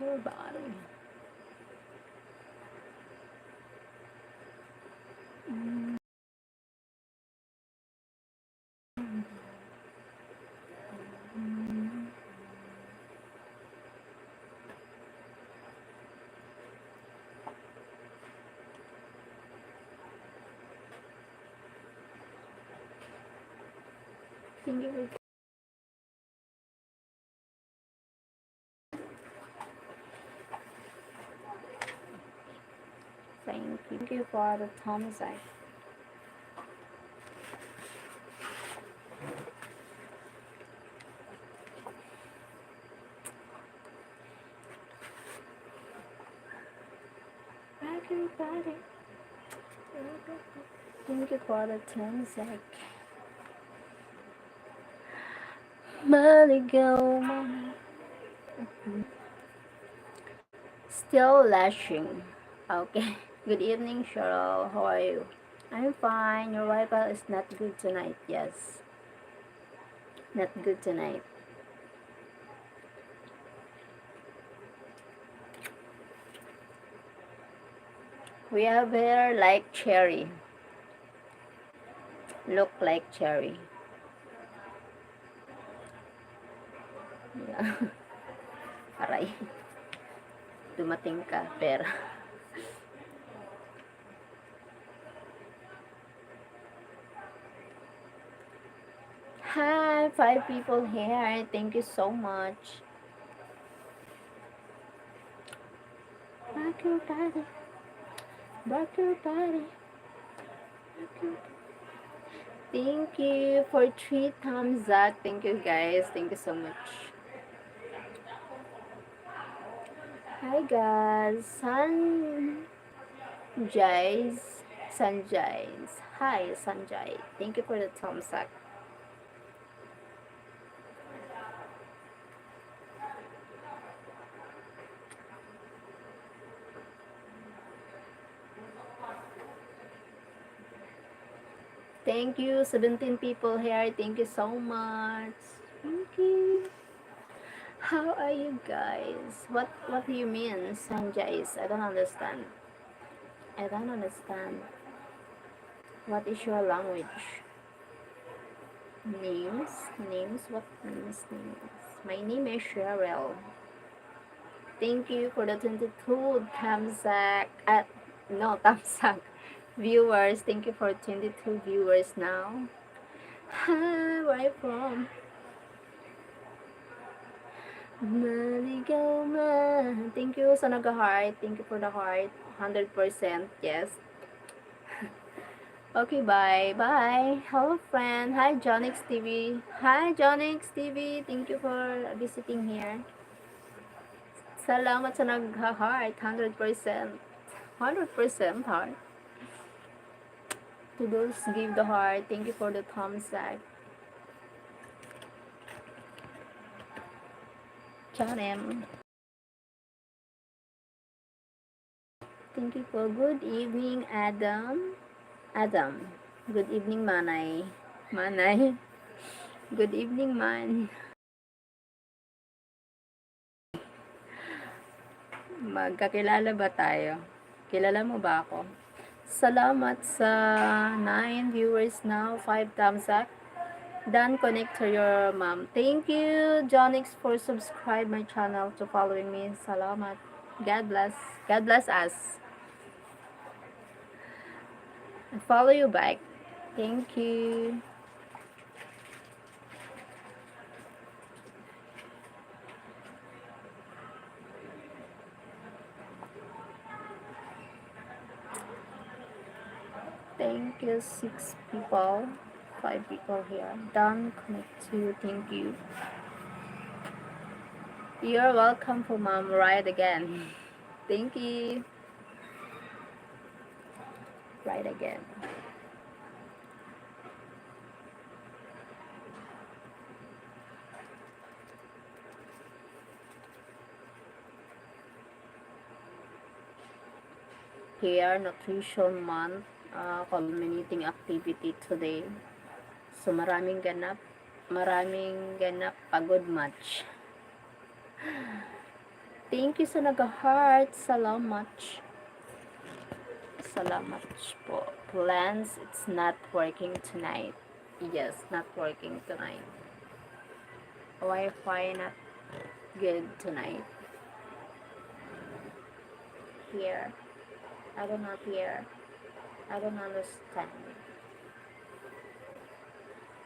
your body. Thank you thank you for the thumbs up. Rock your body. Thank you for the thumbs up. Maligaw man. Still lashing. Okay. Good evening, Cheryl. How are you? I'm fine. Your Wi-Fi is not good tonight. Yes. Not good tonight. We have hair like cherry. Look like cherry. Yeah. Aray. Dumating ka, pera. Hi, 5 people here. Thank you so much. Rock your body. Rock your body. Rock your... Thank you for 3 thumbs up. Thank you guys. Thank you so much. Hi guys. Sanjay's. Hi Sanjay. Thank you for the thumbs up. Thank you, 17 people here. Thank you so much. Thank you. How are you guys? What do you mean, Sanjay's? I don't understand. I don't understand. What is your language? Names? Names? What names? My name is Sheryl. Thank you for the 22 thumbs up. No, thumbs up. Viewers, thank you for 22 viewers now. Hi, where are you from? Maligaw man. Thank you sa nag-heart. Thank you for the heart. 100%. Yes. Okay, bye. Bye. Hello, friend. Hi, Jonix TV. Hi, Jonix TV. Thank you for visiting here. Salamat sa nag-heart. 100%. 100% heart. To those give the heart, thank you for the thumbs up. Chanem. Thank you for good evening, Adam. Adam. Good evening, Manay. Manay. Good evening, man. Magkakilala ba tayo? Kilala mo ba ako? Salamat sa 9 viewers now, 5 thumbs up. Don't connect to your mom. Thank you, Jonix, for subscribe my channel to following me. Salamat. God bless. God bless us. I follow you back. Thank you. Thank you, 6 people. 5 people here. Don't connect to. Thank you. You're welcome for mom ride again. Thank you. Ride again. Here, Nutrition Month, culminating activity today. So, maraming ganap, pagod match. Thank you sa nag-heart. Salamat. Salamat po. Plans, it's not working tonight. Yes, not working tonight. Wi-Fi not good tonight. Here. I don't know here. I don't understand.